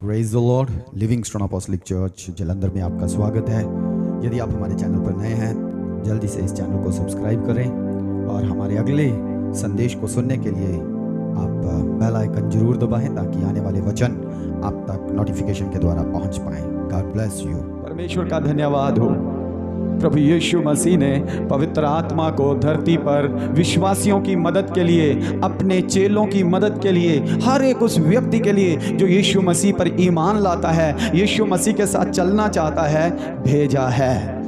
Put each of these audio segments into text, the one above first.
Praise the lord. Living stone apostolic church Jalandhar में आपका स्वागत है। यदि आप हमारे चैनल पर नए हैं, जल्दी से इस चैनल को सब्सक्राइब करें और हमारे अगले संदेश को सुनने के लिए आप बेल आइकन जरूर दबाएं ताकि आने वाले वचन आप तक नोटिफिकेशन के द्वारा पहुंच पाएं। God bless you. परमेश्वर का धन्यवाद हो। प्रभु यीशु मसीह ने पवित्र आत्मा को धरती पर विश्वासियों की मदद के लिए, अपने चेलों की मदद के लिए, हर एक उस व्यक्ति के लिए जो यीशु मसीह पर ईमान लाता है, यीशु मसीह के साथ चलना चाहता है, भेजा है।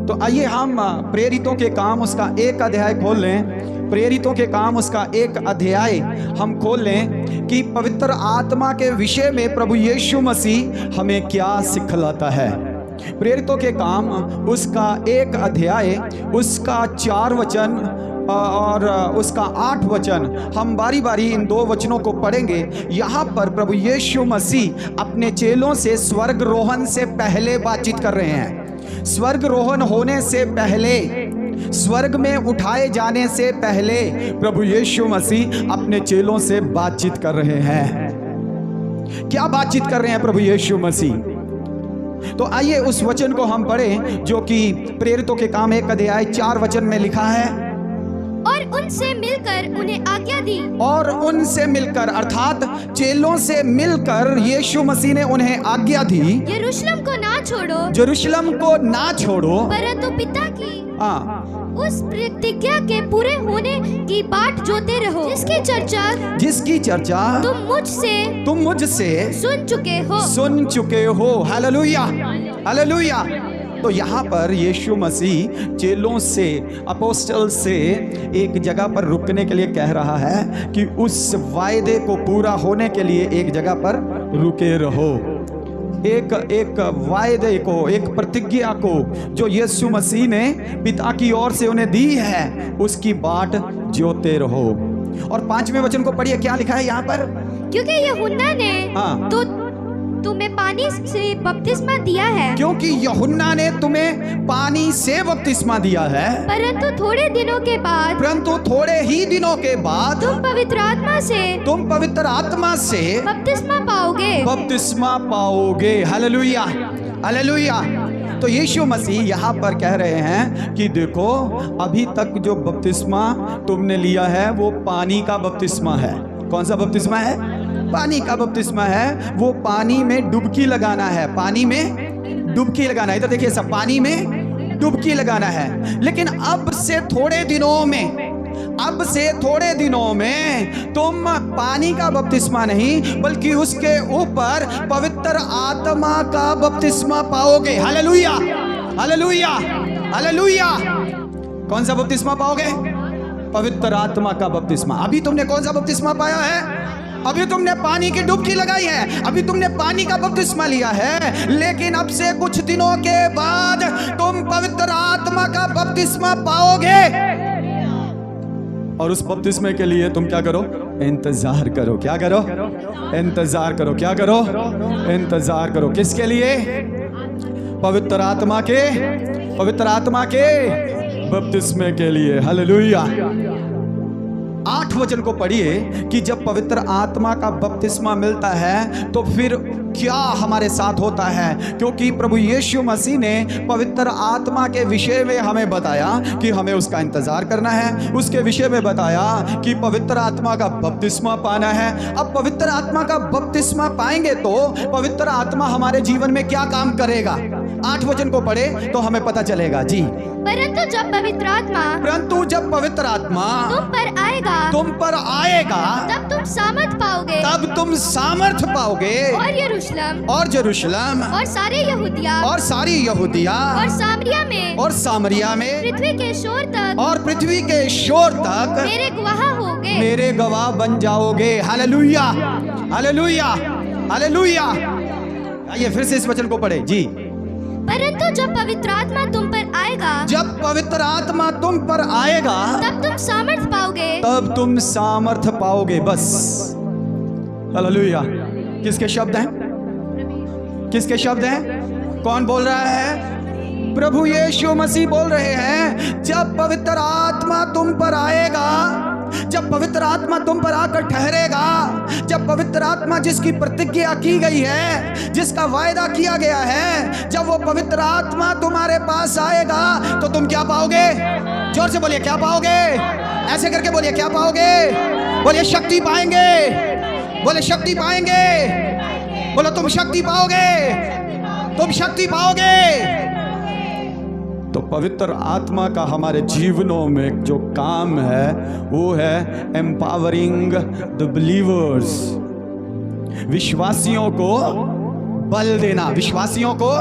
तो आइए हम प्रेरितों के काम उसका एक अध्याय खोल लें। प्रेरितों के काम उसका एक अध्याय हम खोल लें कि पवित्र आत्मा के विषय में प्रभु यीशु मसीह हमें क्या सिखलाता है। प्रेरितों के काम उसका एक अध्याय, उसका 4 वचन और उसका 8 वचन, हम बारी बारी इन 2 वचनों को पढ़ेंगे। यहाँ पर प्रभु यीशु मसीह अपने चेलों से स्वर्गरोहण से पहले बातचीत कर रहे हैं। स्वर्गरोहण होने से पहले, स्वर्ग में उठाए जाने से पहले प्रभु यीशु मसीह अपने चेलों से बातचीत कर रहे हैं। क्या बातचीत कर रहे हैं प्रभु यीशु मसीह? तो आइए उस वचन को हम पढ़ें जो कि प्रेरितों के काम 1 अध्याय 4 वचन में लिखा है। और उनसे मिलकर उन्हें आज्ञा दी। और उनसे मिलकर अर्थात चेलों से मिलकर यीशु मसीह ने उन्हें आज्ञा दी, यरूशलेम को ना छोड़ो, यरूशलेम को ना छोड़ो, परंतु पिता की उस प्रतिज्ञा के पूरे होने की बाट जोते रहो, जिसकी चर्चा तुम मुझसे सुन चुके हो। Hallelujah, hallelujah. तो यहाँ पर यीशु मसीह चेलों से, अपोस्टल से एक जगह पर रुकने के लिए कह रहा है कि उस वायदे को पूरा होने के लिए एक जगह पर रुके रहो। एक वायदे को, एक प्रतिज्ञा को जो यीशु मसीह ने पिता की ओर से उन्हें दी है, उसकी बाट जोते रहो। और 5वें वचन को पढ़िए, क्या लिखा है यहाँ पर? क्योंकि यूहन्ना ने तो तुम्हें पानी से बपतिस्मा दिया है। क्योंकि यूहन्ना ने तुम्हें पानी से बपतिस्मा दिया है, परंतु थोड़े ही दिनों के बाद तुम पवित्र आत्मा से बपतिस्मा पाओगे। Hallelujah, hallelujah. तो यीशु मसीह यहाँ पर कह रहे हैं कि देखो, अभी तक जो बपतिस्मा तुमने लिया है वो पानी का बपतिस्मा है। कौन सा बपतिस्मा है? पानी का बपतिस्मा है। वो पानी में डुबकी लगाना है, पानी में डुबकी लगाना है। इधर देखिए, सब पानी में डुबकी लगाना है। लेकिन अब से थोड़े दिनों में तुम पानी का बपतिस्मा नहीं बल्कि उसके ऊपर पवित्र आत्मा का बपतिस्मा पाओगे। Hallelujah, hallelujah, hallelujah. कौन सा बपतिस्मा पाओगे? पवित्र आत्मा का बपतिस्मा। अभी तुमने कौन सा बपतिस्मा पाया है? अभी तुमने पानी की डुबकी लगाई है, अभी तुमने पानी का बपतिस्मा लिया है, लेकिन अब से कुछ दिनों के बाद तुम पवित्र आत्मा का बपतिस्मा पाओगे। और उस बपतिस्मे के लिए तुम क्या करो? इंतजार करो। क्या करो? इंतजार करो। क्या करो? इंतजार करो। किसके लिए? पवित्र आत्मा के बपतिस्मे के लिए। हालेलुया। 8 वचन को पढ़िए कि जब पवित्र आत्मा का बपतिस्मा मिलता है तो फिर क्या हमारे साथ होता है। क्योंकि प्रभु यीशु मसीह ने पवित्र आत्मा के विषय में हमें बताया कि हमें उसका इंतजार करना है। उसके विषय में बताया कि पवित्र आत्मा का बपतिस्मा पाना है। अब पवित्र आत्मा का बपतिस्मा पाएंगे तो पवित्र आत्मा हमारे जीवन में क्या काम करेगा? 8 वचन को पढ़े तो हमें पता चलेगा। जी, परंतु जब पवित्र आत्मा तुम पर आएगा तब तुम सामर्थ पाओगे। और यरूशलेम और सारी यहूदिया और सामरिया में पृथ्वी के शोर तक मेरे गवाह बन जाओगे। Hallelujah, hallelujah, hallelujah. आइए फिर से इस वचन को पढ़े। जी, परंतु जब पवित्र आत्मा तुम पर आएगा तब तुम सामर्थ पाओगे। बस, हालेलुया। किसके शब्द हैं? किसके शब्द हैं? कौन बोल रहा है? प्रभु यीशु मसीह बोल रहे हैं। जब पवित्र आत्मा तुम पर आएगा जब पवित्र आत्मा तुम पर आकर ठहरेगा, जब पवित्र आत्मा जिसकी प्रतिज्ञा की गई है, जिसका वायदा किया गया है, जब वो पवित्र आत्मा तुम्हारे पास आएगा तो तुम क्या पाओगे? जोर से बोलिए, क्या पाओगे? ऐसे करके बोलिए, क्या पाओगे? बोलिए, शक्ति पाएंगे। बोले, शक्ति पाएंगे। बोलो, तुम शक्ति पाओगे, तुम शक्ति पाओगे। तो पवित्र आत्मा का हमारे जीवनों में जो काम है वो है एम्पावरिंग द बिलीवर्स, विश्वासियों को बल देना, विश्वासियों को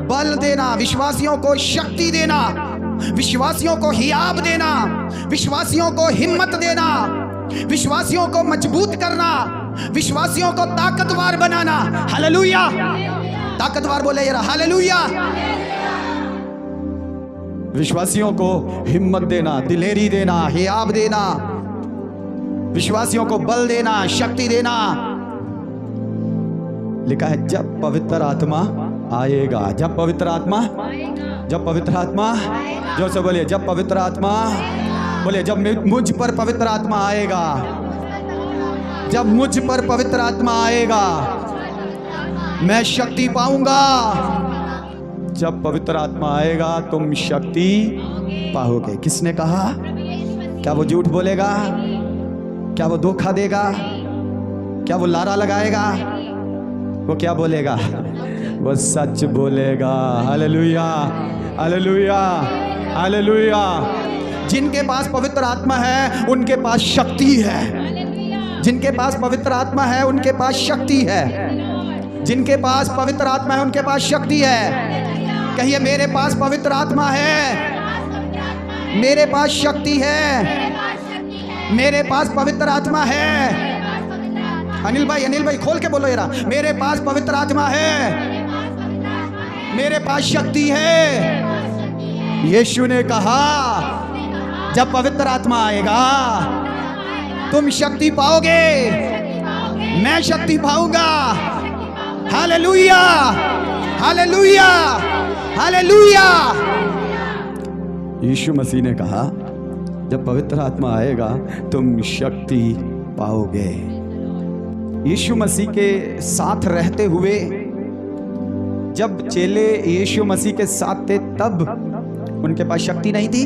बल देना, विश्वासियों को शक्ति देना, विश्वासियों को हियाब देना, विश्वासियों को हिम्मत देना, विश्वासियों को मजबूत करना, विश्वासियों को ताकतवर बनाना। हालेलुया, ताकतवर बोले यार, हालेलुया। विश्वासियों को हिम्मत देना, दिलेरी देना, हियाब देना, विश्वासियों को बल देना, शक्ति देना। लिखा है जब पवित्र आत्मा आएगा, जब पवित्र आत्मा, जब पवित्र आत्मा, जो से बोलिए, जब पवित्र आत्मा, बोलिए, जब मुझ पर पवित्र आत्मा आएगा, जब मुझ पर पवित्र आत्मा आएगा मैं शक्ति पाऊंगा। जब पवित्र आत्मा आएगा तुम शक्ति पाओगे। किसने कहा? क्या वो झूठ बोलेगा? क्या वो धोखा देगा? क्या वो लारा लगाएगा? वो क्या बोलेगा? वो सच बोलेगा। Hallelujah, hallelujah, hallelujah. जिनके पास पवित्र आत्मा है उनके पास शक्ति है, जिनके पास पवित्र आत्मा है उनके पास शक्ति है, जिनके पास पवित्र आत्मा है उनके पास शक्ति है। कहिए, मेरे पास पवित्र आत्मा है, मेरे पास शक्ति है, मेरे पास पवित्र आत्मा है। अनिल भाई खोल के बोलो यार, मेरे पास पवित्र आत्मा है, मेरे पास शक्ति है। यीशु ने कहा जब पवित्र आत्मा आएगा तुम शक्ति पाओगे, मैं शक्ति पाऊंगा। Hallelujah, hallelujah, hallelujah. यीशु मसीह ने कहा जब पवित्र आत्मा आएगा तुम शक्ति पाओगे। यीशु मसीह के साथ रहते हुए जब चेले यीशु मसीह के साथ थे तब उनके पास शक्ति नहीं थी,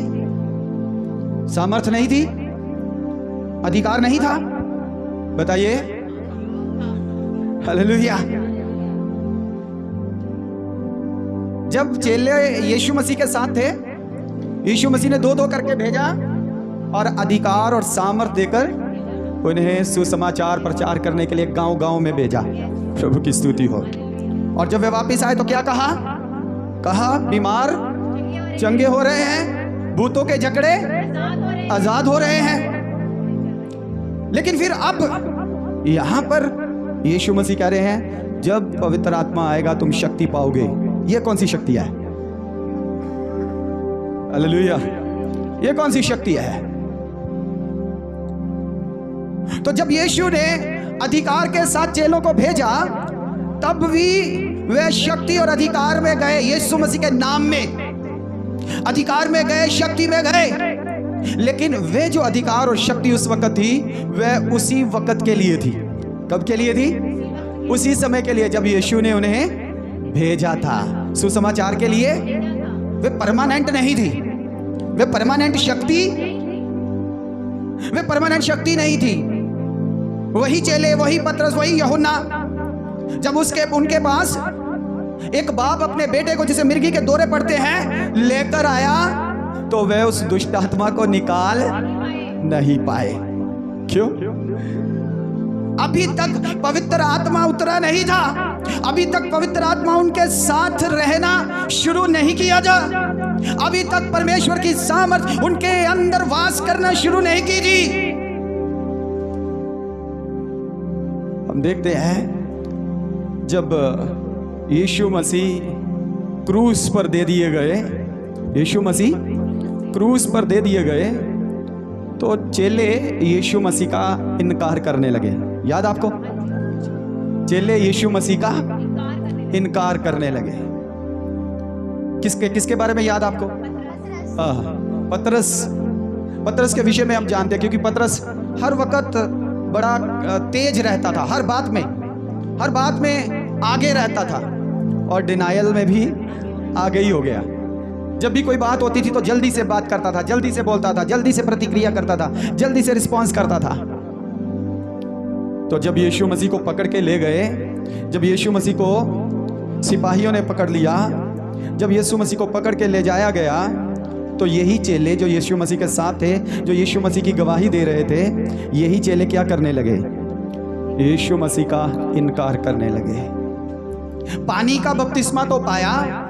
सामर्थ्य नहीं थी, अधिकार नहीं था। बताइए, हालेलुया। जब चेले यीशु मसीह के साथ थे, यीशु मसीह ने दो दो करके भेजा और अधिकार और सामर्थ्य देकर उन्हें सुसमाचार प्रचार करने के लिए गांव गांव में भेजा। प्रभु की स्तुति हो। और जब वे वापस आए तो क्या कहा? कहा बीमार चंगे हो रहे हैं, भूतों के जकड़े आजाद हो रहे हैं। लेकिन फिर अब यहां पर यीशु मसीह कह रहे हैं जब पवित्र आत्मा आएगा तुम शक्ति पाओगे। ये कौन सी शक्ति है? हालेलुया, ये कौन सी शक्ति है? तो जब यीशु ने अधिकार के साथ चेलों को भेजा तब भी वे शक्ति और अधिकार में गए। यीशु मसीह के नाम में अधिकार में गए, शक्ति में गए। लेकिन वे जो अधिकार और शक्ति उस वक्त थी वह उसी वक्त के लिए थी। कब के लिए थी? उसी समय के लिए जब यीशु ने उन्हें भेजा था सुसमाचार के लिए। वे परमानेंट नहीं थी, वे परमानेंट शक्ति नहीं थी। वही चेले, वही पतरस, वही यूहन्ना, जब उनके पास एक बाप अपने बेटे को जिसे मिर्गी के दौरे पड़ते हैं लेकर आया तो वे उस दुष्ट आत्मा को निकाल नहीं पाए। क्यों? अभी तक पवित्र आत्मा उतरा नहीं था, अभी तक पवित्र आत्मा उनके साथ रहना शुरू नहीं किया जा, अभी तक परमेश्वर की सामर्थ उनके अंदर वास करना शुरू नहीं की थी। हम देखते हैं जब यीशु मसीह क्रूस पर दे दिए गए, यीशु मसीह क्रूस पर दे दिए गए तो चेले यीशु मसीह का इनकार करने लगे। याद आपको? चेले यीशु मसीह का इनकार करने लगे। किसके बारे में याद आपको? पतरस पतरस के विषय में हम जानते हैं, क्योंकि पतरस हर वक्त बड़ा तेज रहता था, हर बात में आगे रहता था, और डिनायल में भी आगे ही हो गया। जब भी कोई बात होती थी तो जल्दी से बात करता था, जल्दी से बोलता था, जल्दी से प्रतिक्रिया करता था, जल्दी से रिस्पॉन्स करता था। तो जब यीशु मसीह को पकड़ के ले गए, जब यीशु मसीह को सिपाहियों ने पकड़ लिया, जब यीशु मसीह को पकड़ के ले जाया गया, तो यही चेले जो यीशु मसीह के साथ थे, जो यीशु मसीह की गवाही दे रहे थे, यही चेले क्या करने लगे? यीशु मसीह का इनकार करने लगे। पानी का बपतिस्मा तो पाया,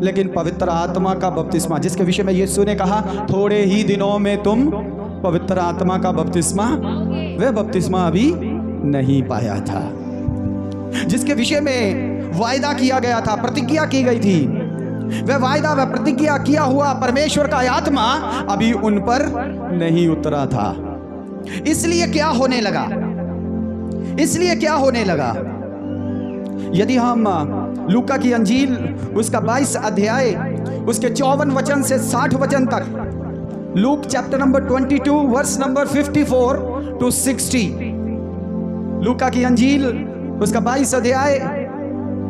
लेकिन पवित्र आत्मा का बपतिस्मा, जिसके विषय में यीशु ने कहा थोड़े ही दिनों में तुम पवित्र आत्मा का बपतिस्मा, वह बपतिस्मा अभी नहीं पाया था। जिसके विषय में वायदा किया गया था, प्रतिज्ञा की गई थी, वह वायदा, वह प्रतिज्ञा किया हुआ परमेश्वर का आत्मा अभी उन पर नहीं उतरा था। इसलिए क्या होने लगा? यदि हम लूका की अंजील उसका 22 अध्याय उसके 54 वचन से 60 वचन तक, Luke chapter number 22 verse number 54 to 60, लूका की अंजील उसका 22 अध्याय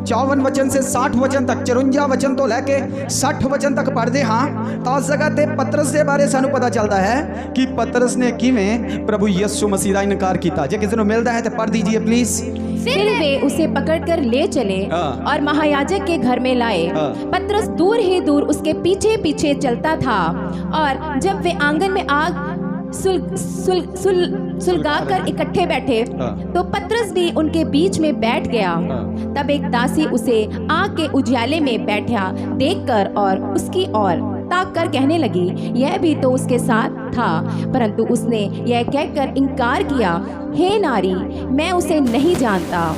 54 वचन से 60 वचन तक, 54 वचन तो लेके 60 वचन तक पढ़ दे। हाँ, तो उस जगह ते पतरस के बारे सानू पता चलता है कि पतरस ने किवें प्रभु यीशु मसीह दा इनकार किया। जे किसी को मिलता है तो पढ़ दीजिए प्लीज। फिर वे उसे पकड़कर ले चले और महायाजक के घर में लाए। पतरस दूर ही दूर उसके पीछे पीछे चलता था, और जब वे आंगन में आग सुलगाकर इकट्ठे बैठे, तो पतरस भी उनके बीच में बैठ गया। तब एक दासी उसे आग के उजाले में बैठा देखकर और उसकी ओर ताक कर कहने लगी, यह भी तो उसके साथ था। परंतु उसने यह कहकर इनकार किया, हे नारी, मैं उसे नहीं जानता।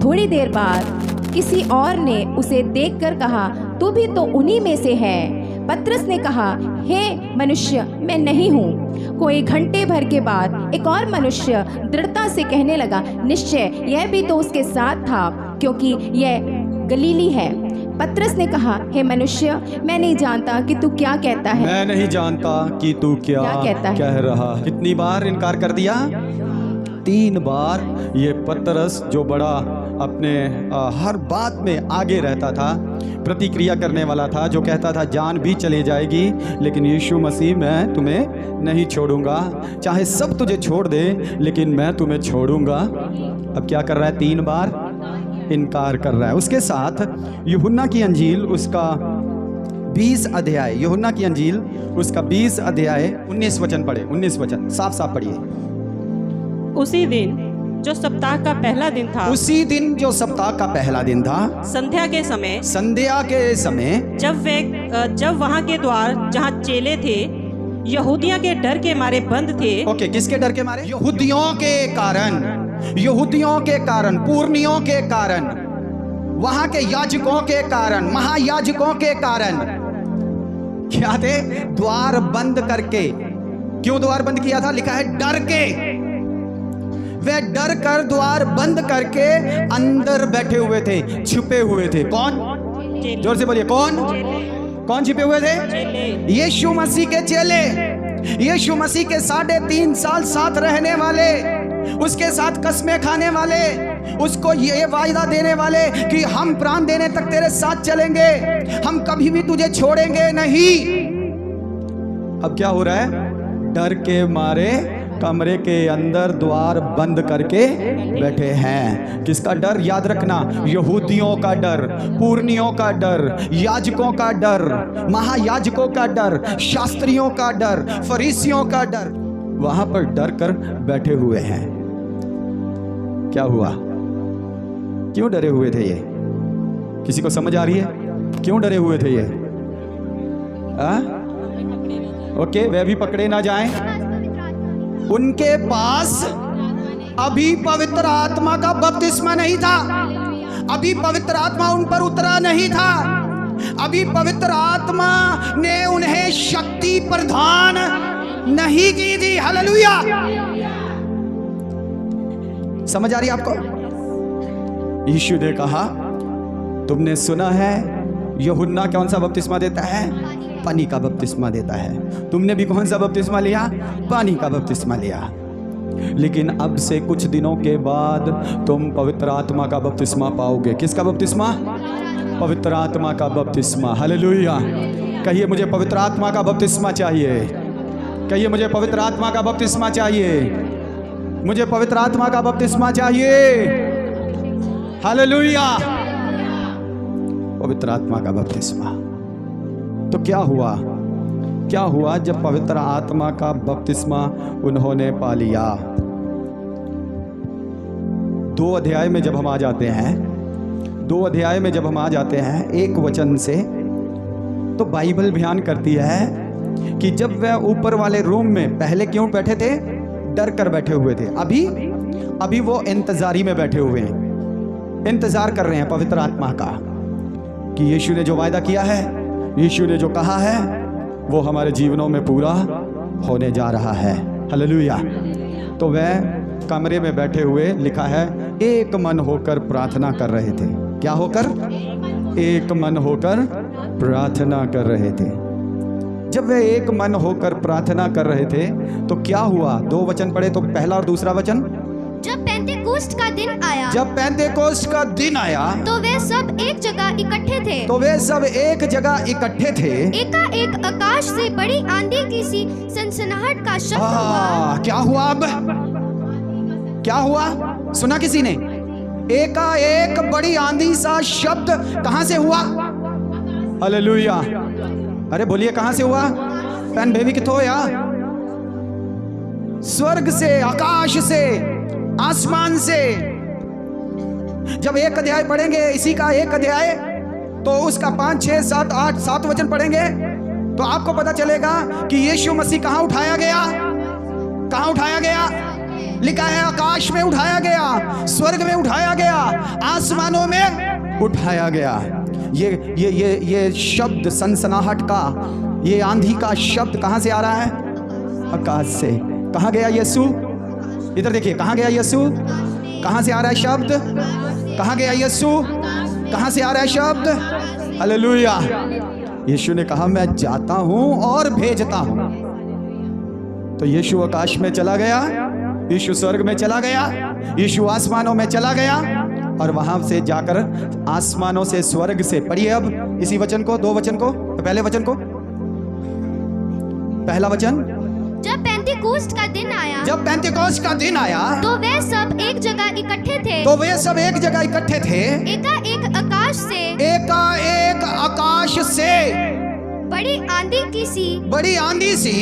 थोड़ी देर बाद किसी और ने उसे देखकर कहा, तू भी तो उन्हीं में से है। पतरस ने कहा, हे मनुष्य, मैं नहीं हूँ। कोई घंटे भर के बाद एक और मनुष्य दृढ़ता से कहने लगा, निश्चय यह भी तो उसके साथ था, क्योंकि यह गलीली है। पतरस ने कहा, हे मनुष्य, मैं नहीं जानता कि तू क्या कहता है। मैं नहीं जानता कि तू क्या कहता है। कह रहा है। कितनी बार इनकार कर दिया? 3 बार। ये पतरस जो बड़ा अपने हर बात में आगे रहता था, प्रतिक्रिया करने वाला था, जो कहता था जान भी चली जाएगी लेकिन यीशु मसीह मैं तुम्हें नहीं छोड़ूंगा, चाहे सब तुझे छोड़ दे लेकिन मैं तुम्हें छोड़ूंगा। अब क्या कर रहा है? 3 बार इनकार कर रहा है। उसके साथ यूहन्ना की अंजील उसका 20 अध्याय, यूहन्ना की अंजील उसका 20 अध्याय 19 वचन पढ़े। 19 वचन साफ साफ पढ़िए। उसी दिन जो सप्ताह का पहला दिन था, उसी दिन जो सप्ताह का पहला दिन था, संध्या के समय, जब वहाँ के द्वार जहाँ चेले थे यहूदियों के डर के मारे बंद थे। ओके, किसके डर के मारे? यहूदियों के कारण, पूर्णियों के कारण, वहां के याजकों के कारण, महायाजकों के कारण। क्या थे? द्वार बंद करके। क्यों द्वार बंद किया था? लिखा है डर के। वे डर कर द्वार बंद करके अंदर बैठे हुए थे, छुपे हुए थे। कौन? जोर से बोलिए, कौन छुपे हुए थे? यीशु मसीह के चेले, यीशु मसीह के 3.5 साल साथ रहने वाले, उसके साथ कसमें खाने वाले, उसको ये वायदा देने वाले कि हम प्राण देने तक तेरे साथ चलेंगे, हम कभी भी तुझे छोड़ेंगे नहीं। अब क्या हो रहा है? डर के मारे कमरे के अंदर द्वार बंद करके बैठे हैं। किसका डर? याद रखना, यहूदियों का डर, पूर्णियों का डर, याजकों का डर, महायाजकों का डर, शास्त्रियों का डर, फरीसियों का डर। वहां पर डर कर बैठे हुए हैं। क्या हुआ? क्यों डरे हुए थे ये? किसी को समझ आ रही है क्यों डरे हुए थे ये? ओके, वे भी पकड़े ना जाएं। उनके पास अभी पवित्र आत्मा का बपतिस्मा नहीं था, अभी पवित्र आत्मा उन पर उतरा नहीं था, अभी पवित्र आत्मा ने उन्हें शक्ति प्रदान नहीं की थी। हालेलुया! समझ आ रही है आपको? यीशु ने कहा, तुमने सुना है यूहन्ना कौन सा बपतिस्मा देता है? पानी का बपतिस्मा देता है। तुमने भी कौन सा बपतिस्मा लिया? पानी का बपतिस्मा लिया। लेकिन अब से कुछ दिनों के बाद तुम पवित्र आत्मा का बपतिस्मा पाओगे। किसका बपतिस्मा? पवित्र आत्मा का बपतिस्मा। हालेलुया। कहिए मुझे पवित्र आत्मा का बपतिस्मा चाहिए। कहिए मुझे पवित्र आत्मा का बपतिस्मा चाहिए। मुझे पवित्र आत्मा का बपतिस्मा चाहिए। हालेलुया। पवित्र आत्मा का बपतिस्मा। तो क्या हुआ? क्या हुआ जब पवित्र आत्मा का बपतिस्मा उन्होंने पा लिया? 2 अध्याय में जब हम आ जाते हैं, 2 अध्याय में जब हम आ जाते हैं 1 वचन से, तो बाइबल बयान करती है कि जब वह ऊपर वाले रूम में पहले क्यों बैठे थे? डर कर बैठे हुए थे। अभी वो इंतजारी में बैठे हुए हैं, इंतजार कर रहे हैं पवित्र आत्मा का कि यीशु ने जो वायदा किया है, यीशु ने जो कहा है, वो हमारे जीवनों में पूरा होने जा रहा है। हालेलुया। तो वह कमरे में बैठे हुए, लिखा है, एक मन होकर प्रार्थना कर रहे थे। क्या होकर? एक मन होकर प्रार्थना कर रहे थे। जब वे एक मन होकर प्रार्थना कर रहे थे तो क्या हुआ? 2 वचन पढ़े तो पहला और दूसरा वचन। जब पेंतेकोस्ट का दिन आया, जब पेंतेकोस्ट का दिन आया, तो वे सब एक जगह इकट्ठे थे। तो वे सब एक जगह इकट्ठे थे। एकाएक आकाश से बड़ी आंधी की सी सनसनाहट का शब्द हुआ। क्या हुआ? अब क्या हुआ? सुना किसी ने? एकाएक बड़ी आंधी सा शब्द कहां से हुआ? हालेलुया। अरे बोलिए कहां से हुआ? पेन बेबी किथो या? स्वर्ग से, आकाश से, आसमान से। जब 1 अध्याय पढ़ेंगे, इसी का 1 अध्याय, तो उसका 5, 6, 7, 8, 7 वचन पढ़ेंगे तो आपको पता चलेगा कि यीशु मसीह कहां उठाया गया। कहां उठाया गया? लिखा है आकाश में उठाया गया, स्वर्ग में उठाया गया, आसमानों में उठाया गया। ये शब्द सनसनाहट का, ये आंधी का शब्द कहां से आ रहा है? आकाश से। कहां गया यीशु? इधर देखिए, कहां गया यीशु? कहां से आ रहा है शब्द? कहां गया यीशु? कहां से आ रहा है शब्द? हालेलुया। यीशु ने कहा मैं जाता हूं और भेजता हूं। तो यीशु आकाश में चला गया, यीशु स्वर्ग में चला गया, यीशु आसमानों में चला गया, और वहां से जाकर आसमानों से, स्वर्ग से, पढ़िए अब इसी वचन को, 2 वचन को, पहले वचन को, पहला वचन। जब पेंतेकोस्ट का दिन आया, जब पेंतेकोस्ट का दिन आया, तो वे सब एक जगह इकट्ठे थे। तो वे सब एक जगह इकट्ठे थे। एकाएक आकाश से, एकाएक आकाश से बड़ी आंधी की सी, बड़ी आंधी सी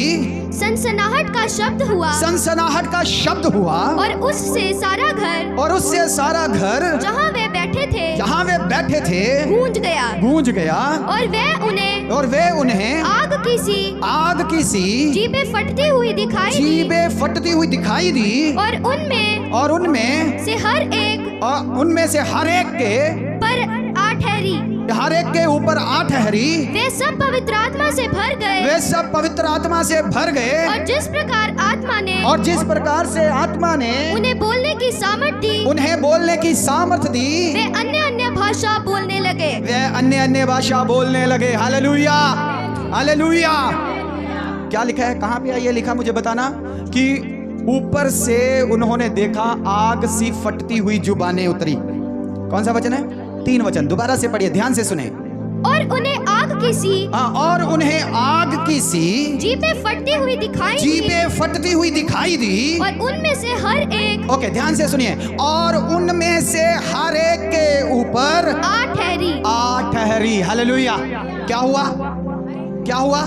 सनसनाहट का शब्द हुआ। सनसनाहट का शब्द हुआ, और उससे सारा घर, और उससे सारा घर जहाँ वे बैठे थे, जहाँ वे बैठे थे, गूंज गया। गूंज गया। और वे उन्हें आग की सी जीभें फटती हुई दिखाई दी। जीभें फटती हुई दिखाई दी। और उनमें से हर एक के पर आ ठहरी। हर एक के ऊपर आ ठहरी। वे सब पवित्र आत्मा से भर गए। वे सब पवित्र आत्मा से भर गए। और जिस प्रकार से आत्मा ने उन्हें बोलने की सामर्थ दी, वे अन्य भाषा बोलने लगे। अन्य भाषा बोलने लगे। Hallelujah, hallelujah. क्या लिखा है? कहां पे है ये लिखा? मुझे बताना। कि ऊपर से उन्होंने देखा आग सी फटती हुई जुबानें उतरी। कौन सा वचन है? 3 वचन। दोबारा से पढ़िए, ध्यान से सुने। और उन्हें आग की सी जीभें फटती हुई दिखाई दी। और उनमें से हर एक, ओके ध्यान से सुनिए, और उनमें से हर एक के ऊपर आ ठहरी। हालेलुया। क्या हुआ? क्या हुआ?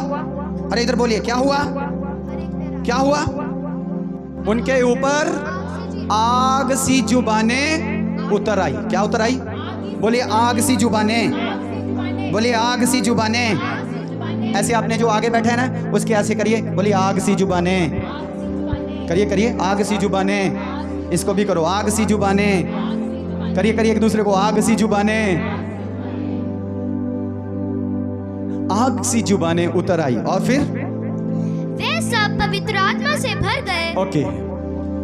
अरे इधर बोलिए, क्या हुआ? क्या हुआ? उनके ऊपर आग सी जुबानें उतर आई। क्या उतर आई? बोलिए आग सी जुबानें। बोलिए आग सी जुबानें। ऐसे आपने जो आगे बैठे है ना, उसके ऐसे करिए, बोलिए आग सी जुबानें। करिए आग सी जुबानें। इसको भी करो, आग सी जुबानें। करिए एक दूसरे को, आग सी जुबानें। आग सी जुबानें उतर आई। और फिर वे सब पवित्र आत्मा से भर गए। ओके,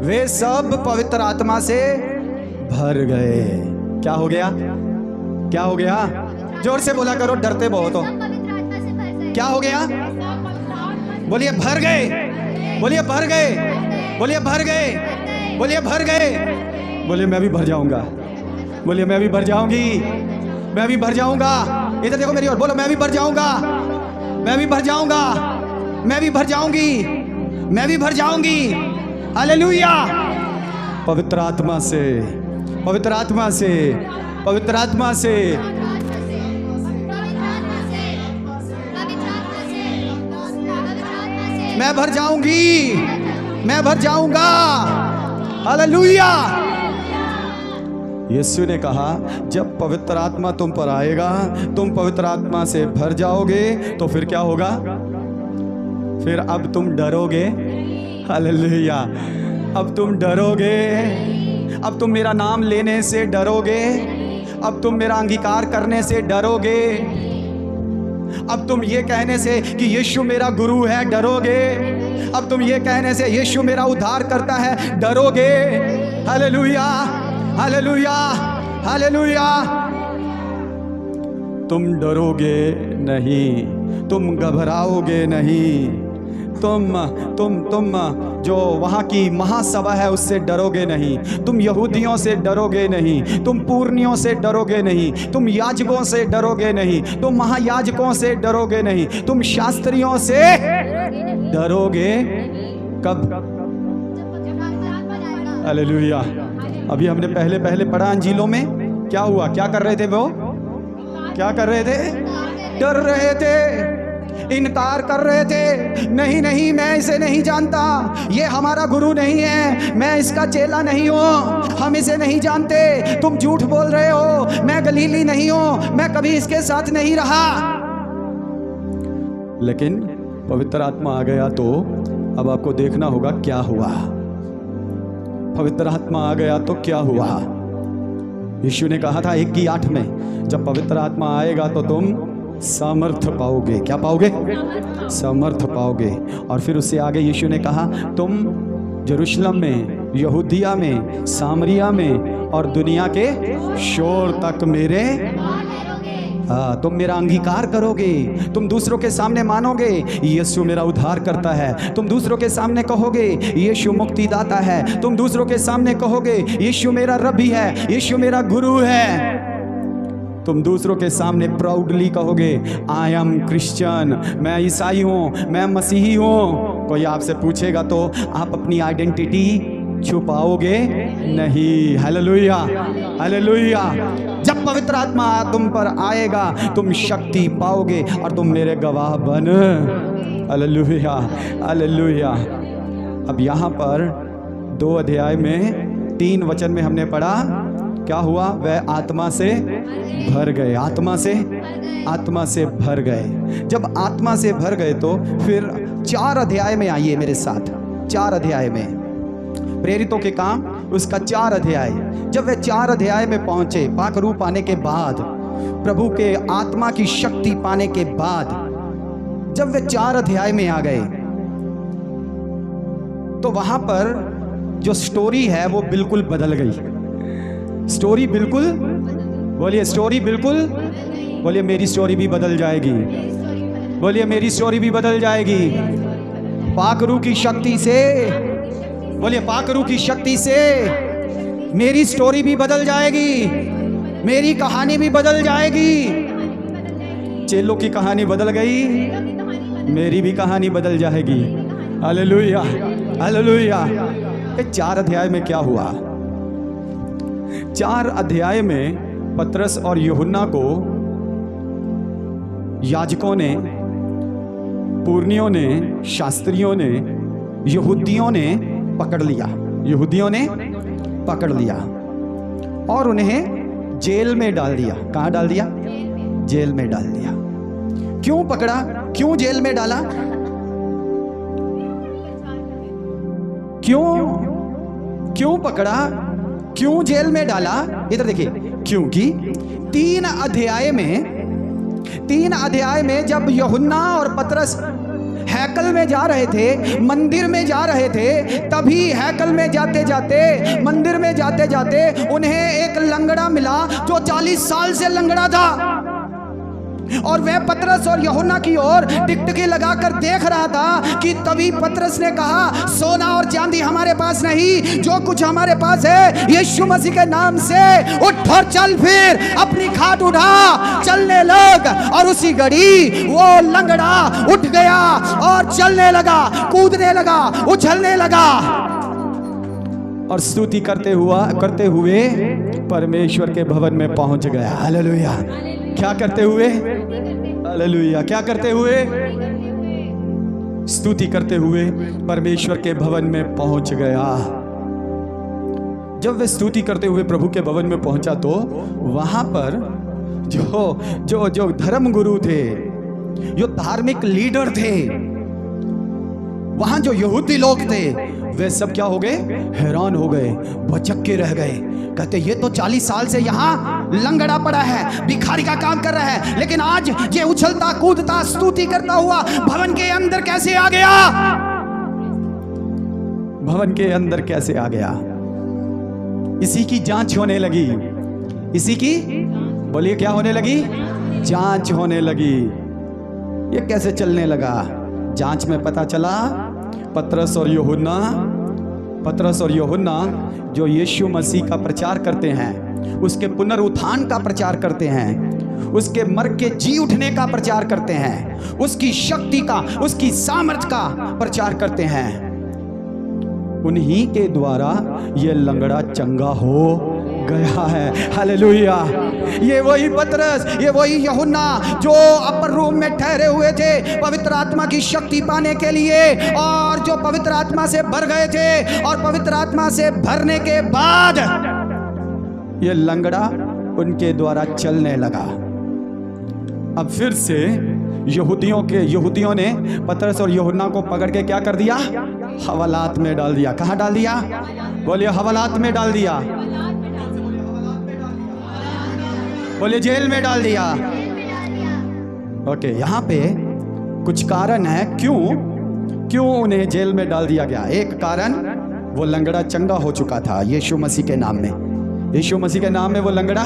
वे सब पवित्र आत्मा से भर गए। क्या हो गया? क्या हो गया? जोर से बोला करो, डरते बहुत हो। पवित्र आत्मा से भर गए। क्या हो गया? बोलिए भर गए, बोलिए भर गए, बोलिए भर गए, बोलिए भर गए। बोलिए मैं भी भर जाऊंगा, बोलिए मैं भी भर जाऊंगी, मैं भी भर जाऊंगा। इधर देखो मेरी ओर, बोलो मैं भी भर जाऊंगा, मैं भी भर जाऊंगा, मैं भी भर जाऊंगी, मैं भी भर जाऊंगी। हालेलुया। पवित्र आत्मा से, पवित्र आत्मा से, पवित्र आत्मा से। मैं भर जाऊंगी, मैं भर जाऊंगा। हालेलुया। यीशु ने कहा जब पवित्र आत्मा तुम पर आएगा, तुम पवित्र आत्मा से भर जाओगे, तो फिर क्या होगा? फिर अब तुम डरोगे। हालेलुया। अब तुम डरोगे, अब तुम मेरा नाम लेने से डरोगे, अब तुम मेरा अंगीकार करने से डरोगे, अब तुम ये कहने से कि यीशु मेरा गुरु है डरोगे, अब तुम ये कहने से यीशु मेरा उद्धार करता है डरोगे। Hallelujah, hallelujah, hallelujah. तुम डरोगे नहीं, तुम घबराओगे नहीं, तुम जो वहाँ की महासभा है उससे डरोगे नहीं, तुम यहूदियों से डरोगे नहीं, तुम पूर्णियों से डरोगे नहीं, तुम याजकों से डरोगे नहीं, तुम महायाजकों से डरोगे नहीं, तुम शास्त्रियों से डरोगे। कब? हालेलुया। अभी हमने पहले पढ़ा अंजीलों में, क्या हुआ? क्या कर रहे थे वो? क्या कर रहे थे? डर रहे थे, इनकार कर रहे थे। नहीं नहीं, मैं इसे नहीं जानता, ये हमारा गुरु नहीं है, मैं इसका चेला नहीं हूँ, हम इसे नहीं जानते, तुम झूठ बोल रहे हो, मैं गलीली नहीं हूँ, मैं कभी इसके साथ नहीं रहा। लेकिन पवित्र आत्मा आ गया तो अब आपको देखना होगा क्या हुआ। पवित्र आत्मा आ गया तो क्या हुआ? यीशु ने कहा था 1:8 में, जब पवित्र आत्मा आएगा तो तुम सामर्थ पाओगे। क्या पाओगे? सामर्थ पाओगे। और फिर उससे आगे यीशु ने कहा तुम यरूशलेम में, यहूदिया में, सामरिया में और दुनिया के शोर तक मेरे, तुम मेरा अंगीकार करोगे, तुम दूसरों के सामने मानोगे यीशु मेरा उद्धार करता है, तुम दूसरों के सामने कहोगे यीशु मुक्तिदाता है, तुम दूसरों के सामने कहोगे यीशु मेरा रब्बी है, यीशु मेरा गुरु है, तुम दूसरों के सामने प्राउडली कहोगे आई एम क्रिश्चियन, मैं ईसाई हूँ, मैं मसीही हूँ। कोई आपसे पूछेगा तो आप अपनी आइडेंटिटी छुपाओगे नहीं। Hallelujah, hallelujah. जब पवित्र आत्मा तुम पर आएगा तुम शक्ति पाओगे और तुम मेरे गवाह बन। Hallelujah, hallelujah. अब यहाँ पर 2 अध्याय में 3 वचन में हमने पढ़ा क्या हुआ? वह आत्मा से भर गए, आत्मा से भर गए। जब आत्मा से भर गए तो फिर 4 अध्याय में आइए मेरे साथ। 4 अध्याय में प्रेरितों के काम, उसका 4 अध्याय। जब वे 4 अध्याय में पहुंचे, पाक रूप पाने के बाद, प्रभु के आत्मा की शक्ति पाने के बाद, जब वे 4 अध्याय में आ गए तो वहां पर जो स्टोरी है वो बिल्कुल बदल गई। स्टोरी बिल्कुल, बोलिए स्टोरी बिल्कुल, बोलिए मेरी स्टोरी भी बदल जाएगी, बोलिए मेरी स्टोरी भी बदल जाएगी। पाकरू की शक्ति से, बोलिए पाकरू की शक्ति से मेरी स्टोरी भी बदल जाएगी, मेरी कहानी भी बदल जाएगी। चेलों की कहानी बदल गई, मेरी भी कहानी बदल जाएगी। Hallelujah, hallelujah. 4 अध्याय में क्या हुआ? 4 अध्याय में पतरस और यूहन्ना को याजकों ने, पूर्णियों ने, शास्त्रियों ने, यहूदियों ने पकड़ लिया। यहूदियों ने पकड़ लिया और उन्हें जेल में डाल दिया। कहाँ डाल दिया? जेल में डाल दिया। क्यों पकड़ा? क्यों जेल में डाला? क्यों पकड़ा? क्यों जेल में डाला? इधर देखिए, क्योंकि 3 अध्याय में जब यूहन्ना और पतरस हैकल में जा रहे थे, मंदिर में जा रहे थे, तभी हैकल में जाते जाते, मंदिर में जाते जाते उन्हें एक लंगड़ा मिला जो 40 साल से लंगड़ा था। और वह पतरस और यूहन्ना की ओर टिकटिकी लगाकर देख रहा था कि तभी पतरस ने कहा, सोना और चांदी हमारे पास नहीं, जो कुछ हमारे पास है यीशु मसीह के नाम से उठ और चल, फिर अपनी खाट उठा, चलने लग। और उसी घड़ी वो लंगड़ा उठ गया और चलने लगा, कूदने लगा, उछलने लगा और स्तुति करते हुए परमेश्वर के भवन में पहुंच गया। हालेलुया। क्या करते हुए? हालेलुया। क्या करते हुए? स्तुति करते हुए परमेश्वर के भवन में पहुंच गया। जब वे स्तुति करते हुए प्रभु के भवन में पहुंचा तो वहां पर जो धर्म गुरु थे, जो धार्मिक लीडर थे, वहां जो यहूदी लोग थे, वे सब क्या हो गए? हैरान हो गए, भौचक्के रह गए। कहते ये तो 40 साल से यहाँ लंगड़ा पड़ा है, भिखारी का काम कर रहा है, लेकिन आज ये उछलता कूदता स्तुति करता हुआ भवन के अंदर कैसे आ गया? भवन के अंदर कैसे आ गया? इसी की जांच होने लगी। इसी की, बोलिए क्या होने लगी? जांच होने लगी। ये कैसे चलने लगा? जांच में पता चला पतरस और यूहन्ना जो यीशु मसीह का प्रचार करते हैं, उसके पुनरुत्थान का प्रचार करते हैं, उसके मर के जी उठने का प्रचार करते हैं, उसकी शक्ति का, उसकी सामर्थ का प्रचार करते हैं, उन्हीं के द्वारा ये लंगड़ा चंगा हो गया है। हालेलुया। ये वही पतरस, ये वही यूहन्ना जो अपर रूम में ठहरे हुए थे पवित्र आत्मा की शक्ति पाने के लिए, और जो पवित्र आत्मा से भर गए थे, और पवित्र आत्मा से भरने के बाद ये लंगड़ा उनके द्वारा चलने लगा। अब फिर से यहूदियों ने पतरस और यूहन्ना को पकड़ के क्या कर दिया? हवालात में डाल दिया। कहाँ डाल दिया? बोलिए हवालात में डाल दिया। बोले जेल में डाल दिया। ओके, यहाँ पे कुछ कारण है क्यों उन्हें जेल में डाल दिया गया। एक कारण, वो लंगड़ा चंगा हो चुका था यीशु मसीह के नाम में। यीशु मसीह के नाम में वो लंगड़ा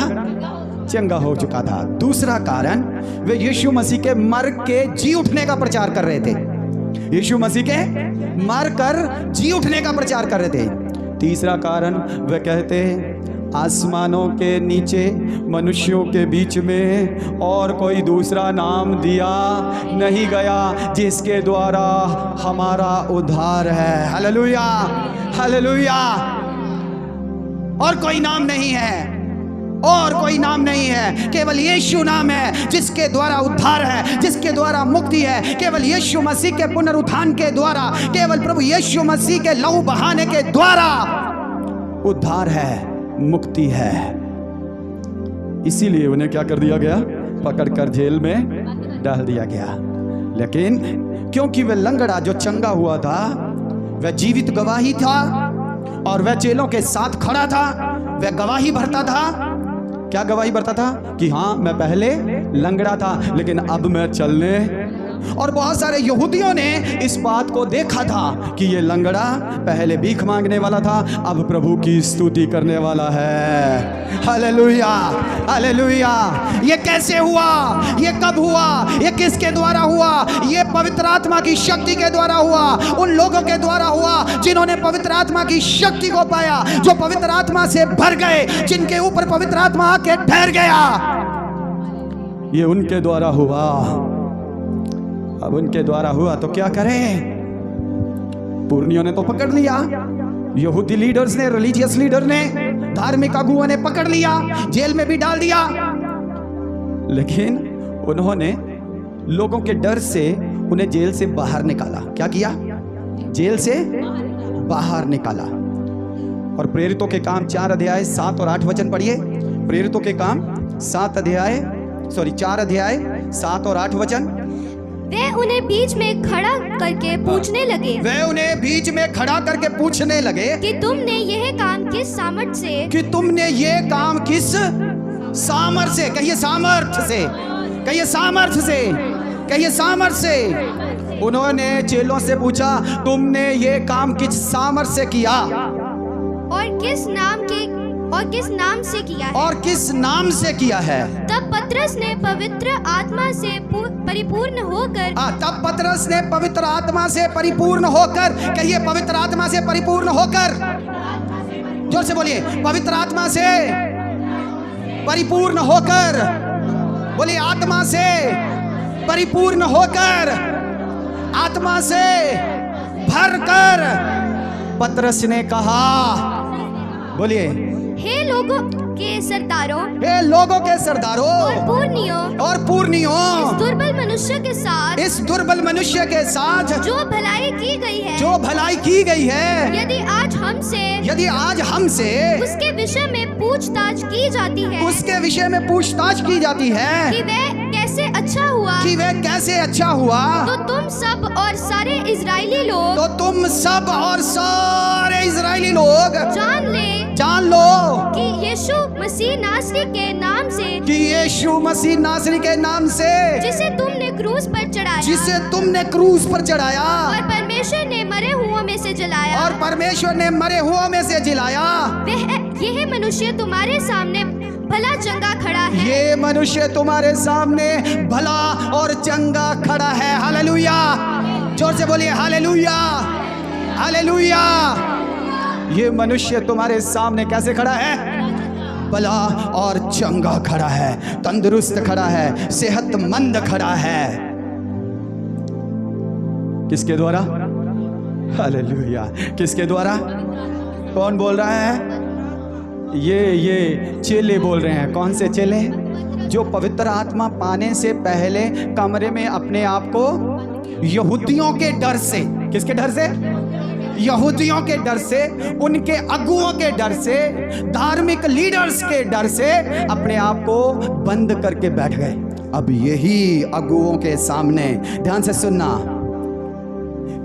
चंगा हो चुका था। दूसरा कारण, वे यीशु मसीह के मर के जी उठने का प्रचार कर रहे थे। यीशु मसीह के मर कर जी उठने का प्रचार कर रहे थे। तीसरा कारण, वे कहते आसमानों के नीचे मनुष्यों के बीच में और कोई दूसरा नाम दिया नहीं गया जिसके द्वारा हमारा उद्धार है। Hallelujah, hallelujah. और कोई नाम नहीं है, और कोई नाम नहीं है, केवल यीशु नाम है जिसके द्वारा उद्धार है, जिसके द्वारा मुक्ति है। केवल यीशु मसीह के पुनरुत्थान के द्वारा, केवल प्रभु यीशु मसीह के लहू बहाने के द्वारा उद्धार है, मुक्ति है। इसीलिए उन्हें क्या कर दिया गया? पकड़कर जेल में डाल दिया गया। लेकिन क्योंकि वह लंगड़ा जो चंगा हुआ था वह जीवित गवाही था, और वह चेलों के साथ खड़ा था, वह गवाही भरता था। क्या गवाही भरता था? कि हाँ, मैं पहले लंगड़ा था लेकिन अब मैं चलने। और बहुत सारे यहूदियों ने इस बात को देखा था कि ये लंगड़ा पहले भीख मांगने वाला था, अब प्रभु की स्तुति करने वाला है। Hallelujah, hallelujah. ये कैसे हुआ? ये कब हुआ? ये किसके द्वारा हुआ? ये पवित्र आत्मा की शक्ति के द्वारा हुआ। उन लोगों के द्वारा हुआ जिन्होंने पवित्र आत्मा की शक्ति को पाया, जो पवित्र आत्मा से भर गए, जिनके ऊपर पवित्र आत्मा आके ठहर गया। ये उनके द्वारा हुआ। अब उनके द्वारा हुआ तो क्या करें? पुरनियों ने तो पकड़ लिया, यहूदी लीडर्स ने, रिलीजियस लीडर ने, धार्मिक अगुओं ने पकड़ लिया, जेल में भी डाल दिया। लेकिन उन्होंने लोगों के डर से उन्हें जेल से बाहर निकाला। क्या किया? जेल से बाहर निकाला। और प्रेरितों के काम 4 अध्याय 7 और 8 वचन पढ़िए। प्रेरितों के काम 4 अध्याय 7 और 8 वचन। वे उन्हें बीच में खड़ा करके पूछने लगे। वे उन्हें बीच में खड़ा करके पूछने लगे कि तुमने यह काम किस सामर्थ से? कि तुमने ये काम किस सामर्थ से? कहिए सामर्थ से, कहिए सामर्थ से, कहिए सामर्थ से। उन्होंने चेलों से पूछा, तुमने ये काम किस सामर्थ से किया? और किस नाम के और किस नाम से किया है? और किस नाम से किया है? तब पतरस ने पवित्र आत्मा से परिपूर्ण होकर तब पतरस ने पवित्र आत्मा से परिपूर्ण होकर, कहिए पवित्र आत्मा से परिपूर्ण होकर, जोर से बोलिए, पवित्र आत्मा से परिपूर्ण होकर, बोलिए आत्मा से परिपूर्ण होकर, आत्मा से भरकर पतरस ने कहा, बोलिए, हे लोगों के सरदारों, हे लोगों के सरदारों और पूर्णियों, इस दुर्बल मनुष्य के साथ, इस दुर्बल मनुष्य के साथ जो भलाई की गई है, जो भलाई की गई है, यदि आज हमसे उसके विषय में पूछताछ की जाती है, उसके विषय में पूछताछ की जाती है कि वह कैसे अच्छा हुआ, तो तुम सब और सारे इजरायली लोग जान लो कि यीशु मसीह नासरी के नाम से जिसे तुमने क्रूस पर चढ़ाया और परमेश्वर ने मरे हुओं में से जिलाया, यह मनुष्य तुम्हारे सामने भला चंगा खड़ा है। ये मनुष्य तुम्हारे सामने भला और चंगा खड़ा है। हालेलुया, जोर से बोलिए हालेलुया, हालेलुया। ये मनुष्य तुम्हारे सामने कैसे खड़ा है? भला और चंगा खड़ा है, तंदुरुस्त खड़ा है, सेहतमंद खड़ा है। किसके द्वारा? हालेलुया। किसके द्वारा? कौन बोल रहा है? ये चेले बोल रहे हैं। कौन से चेले? जो पवित्र आत्मा पाने से पहले कमरे में अपने आप को यहूदियों के डर से, किसके डर से? यहूदियों के डर से, उनके अगुओं के डर से, धार्मिक लीडर्स के डर से अपने आप को बंद करके बैठ गए। अब यही अगुओं के सामने, ध्यान से सुनना,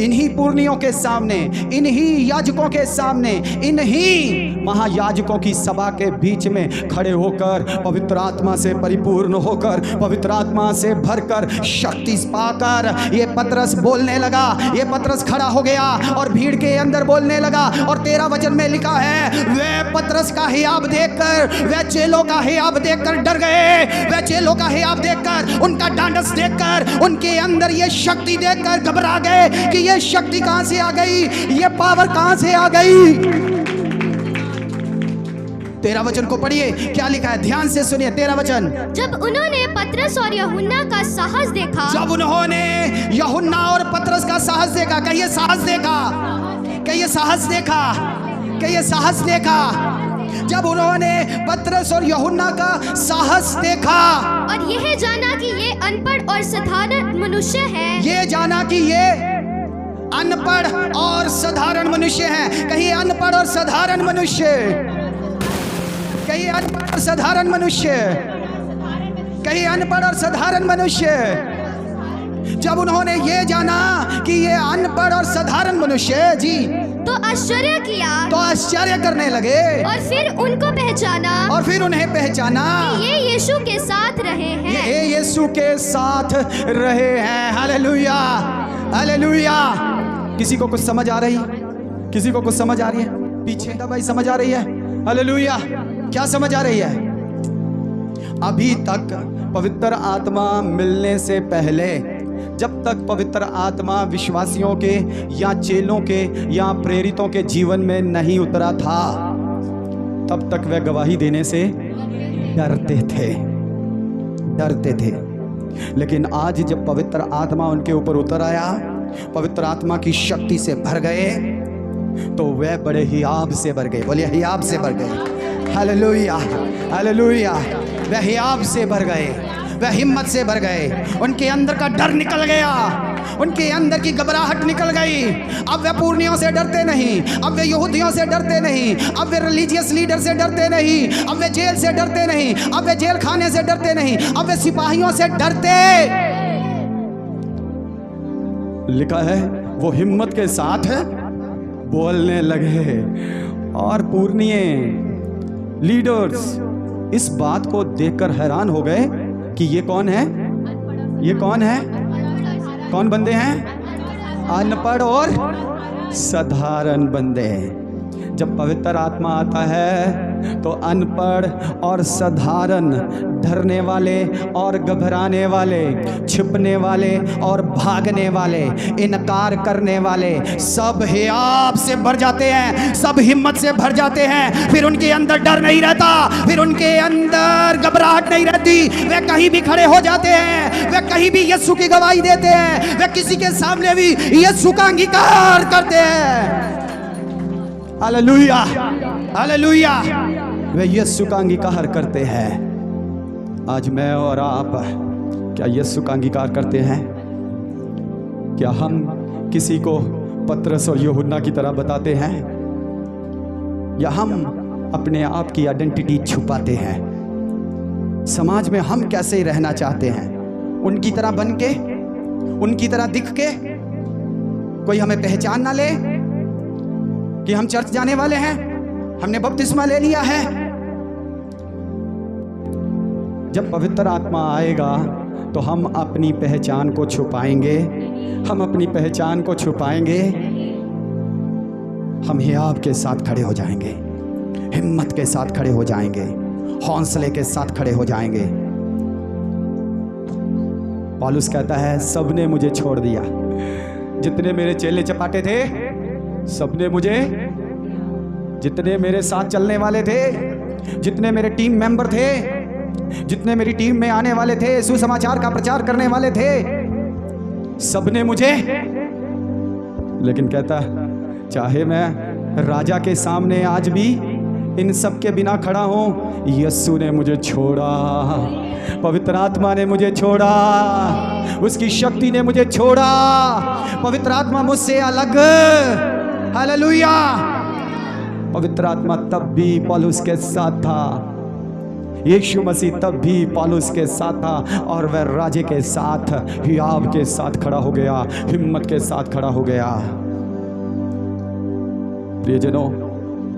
इन्हीं पूर्णियों के सामने, इन्हीं याजकों के सामने, इन्हीं महायाजकों की सभा के बीच में खड़े होकर, पवित्र आत्मा से परिपूर्ण होकर, पवित्र आत्मा से भरकर, शक्ति पाकर ये पतरस बोलने लगा। ये पतरस खड़ा हो गया और भीड़ के अंदर बोलने लगा। और 13 वचन में लिखा है, वे पतरस का हियाब देखकर, वे चेलों का हियाब देखकर डर गए। वे चेलों का हियाब देखकर, उनका डांडस देखकर, उनके अंदर ये शक्ति देखकर घबरा गए कि ये शक्ति कहां से आ गई, ये पावर कहां से आ गई। 13 वचन को पढ़िए, क्या लिखा है, ध्यान से सुनिए। 13 वचन, जब उन्होंने पतरस और यूहन्ना का साहस देखा, जब उन्होंने यूहन्ना और पतरस का साहस देखा, कहिए साहस देखा, कहिए साहस देखा, कहिए साहस देखा। जब उन्होंने पतरस और यूहन्ना का साहस देखा और यह जाना कि ये अनपढ़ और साधारण मनुष्य है, ये जाना कि ये अनपढ़ और साधारण मनुष्य हैं। कहिए अनपढ़ और साधारण मनुष्य, कहिए अनपढ़ और साधारण मनुष्य, कहिए अनपढ़ और साधारण मनुष्य। जब उन्होंने ये जाना कि ये अनपढ़ और साधारण मनुष्य जी, तो आश्चर्य किया, तो आश्चर्य करने लगे। और फिर उनको पहचाना, और फिर उन्हें पहचाना कि ये यीशु के साथ रहे हैं, ये यीशु के साथ रहे हैं। Hallelujah, hallelujah. किसी को कुछ समझ आ रही है? किसी को कुछ समझ आ रही है? पीछे दबाई समझ आ रही है? हालेलुया। क्या समझ आ रही है? अभी तक पवित्र आत्मा मिलने से पहले, जब तक पवित्र आत्मा विश्वासियों के या चेलों के या प्रेरितों के जीवन में नहीं उतरा था, तब तक वे गवाही देने से डरते थे। लेकिन आज जब पवित्र आत्मा उनके ऊपर उतर आया, पवित्र आत्मा की शक्ति से भर गए, तो वे बड़े हियाब से भर गए। बोलिए हियाब से भर गए। Hallelujah, hallelujah. वे हियाब से भर गए, वे हिम्मत से भर गए। उनके अंदर का डर निकल गया, उनके अंदर की घबराहट निकल गई। अब वे पूर्णियों से डरते नहीं, अब वे यहूदियों से डरते नहीं, अब वे रिलीजियस लीडर से डरते नहीं, अब वे जेल से डरते नहीं, अब वे जेल खाने से डरते नहीं, अब वे सिपाहियों से डरते। लिखा है वो हिम्मत के साथ बोलने लगे। और पूर्णिये लीडर्स इस बात को देखकर हैरान हो गए कि ये कौन है, ये कौन है, कौन बंदे हैं? अनपढ़ और साधारण बंदे। जब पवित्र आत्मा आता है तो अनपढ़ और साधारण, डरने वाले और घबराने वाले, छिपने वाले और भागने वाले, इनकार करने वाले सब हियाव से भर जाते हैं, सब हिम्मत से भर जाते हैं। फिर उनके अंदर डर नहीं रहता, फिर उनके अंदर घबराहट नहीं रहती। वे कहीं भी खड़े हो जाते हैं, वे कहीं भी यीशु की गवाही देते हैं, वे किसी के सामने भी यीशु का अंगीकार करते हैं। हालेलुया, हालेलुया, वे यीशु का अंगीकार करते हैं। आज मैं और आप क्या यीशु का अंगीकार करते हैं? क्या हम किसी को पतरस और यूहन्ना की तरह बताते हैं, या हम अपने आप की आइडेंटिटी छुपाते हैं? समाज में हम कैसे रहना चाहते हैं? उनकी तरह बन के, उनकी तरह दिख के, कोई हमें पहचान ना ले कि हम चर्च जाने वाले हैं, हमने बपतिस्मा ले लिया है। जब पवित्र आत्मा आएगा तो हम अपनी पहचान को छुपाएंगे, हम अपनी पहचान को छुपाएंगे, हम हियाव के साथ खड़े हो जाएंगे, हिम्मत के साथ खड़े हो जाएंगे, हौसले के साथ खड़े हो जाएंगे। पौलुस कहता है, सबने मुझे छोड़ दिया। जितने मेरे चेले चपाटे थे, सबने मुझे, जितने मेरे साथ चलने वाले थे, जितने मेरे टीम मेंबर थे, जितने मेरी टीम में आने वाले थे, सुसमाचार का प्रचार करने वाले थे, सबने मुझे, लेकिन कहता चाहे मैं राजा के सामने आज भी इन सब के बिना खड़ा हूं, यीशु ने मुझे छोड़ा, पवित्र आत्मा ने मुझे छोड़ा, उसकी शक्ति ने मुझे छोड़ा, पवित्र आत्मा मुझसे अलग। हालेलुया। पवित्र आत्मा तब भी पौलुस के साथ था, यीशु मसीह तब भी पौलुस के साथ था, और वह राजे के साथ, हियाव के साथ खड़ा हो गया, हिम्मत के साथ खड़ा हो गया। प्रियजनों,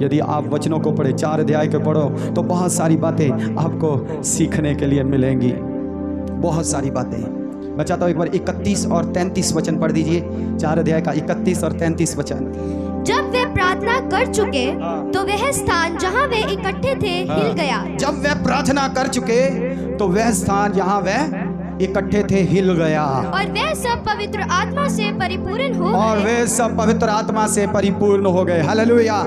यदि आप वचनों को पढ़े, 4 अध्याय के पढ़ो, तो बहुत सारी बातें आपको सीखने के लिए मिलेंगी, बहुत सारी बातें। मैं चाहता हूं एक बार 31 और 33 वचन पढ़ दीजिए, 4 अध्याय का 31 और 33 वचन। जब वे प्रार्थना कर चुके तो वह स्थान जहाँ वे इकट्ठे थे हिल गया। जब वे प्रार्थना कर चुके तो वह स्थान जहाँ वे इकट्ठे थे हिल गया, और वे सब पवित्र आत्मा से परिपूर्ण हो और गए। वे सब पवित्र आत्मा से परिपूर्ण हो गए। हालेलुया।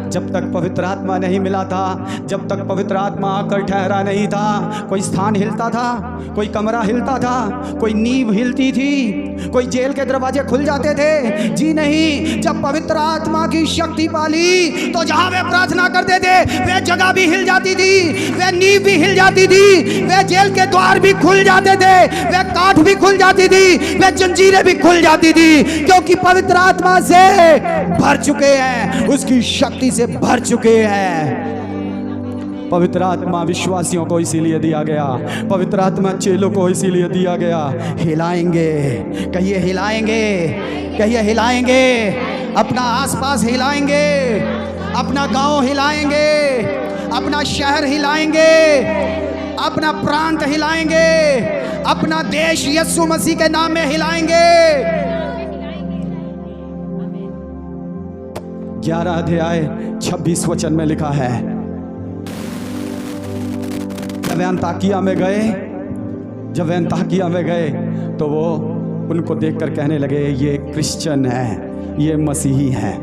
जब तक पवित्र आत्मा नहीं मिला था, जब तक पवित्र आत्मा आकर ठहरा नहीं था, कोई स्थान हिलता था, कोई कमरा हिलता था, कोई नींव हिलती थी, कोई जेल के दरवाजे खुल जाते थे। जी नहीं, जब पवित्र आत्मा की शक्ति पाली तो जहां वे प्रार्थना करते थे वे जगह भी हिल जाती थी, वे नींव भी हिल जाती थी, वे जेल के द्वार भी खुल जाते थे, वे काठ भी खुल जाती थी, वे जंजीरें भी खुल जाती थी, क्योंकि पवित्र आत्मा से भर चुके हैं, उसकी शक्ति से भर चुके हैं। पवित्र आत्मा विश्वासियों को इसीलिए दिया गया, पवित्र आत्मा चेलों को इसीलिए दिया गया। हिलाएंगे, कहिए हिलाएंगे, कहिए हिलाएंगे, अपना आसपास हिलाएंगे, अपना गांव हिलाएंगे, अपना शहर हिलाएंगे, अपना प्रांत हिलाएंगे, अपना देश यीशु मसीह के नाम में हिलाएंगे। 11 अध्याय 26 वचन में लिखा है, जब अंताकिया में गए, जब अंताकिया में गए तो वो उनको देखकर कहने लगे ये क्रिश्चियन है, ये मसीही है।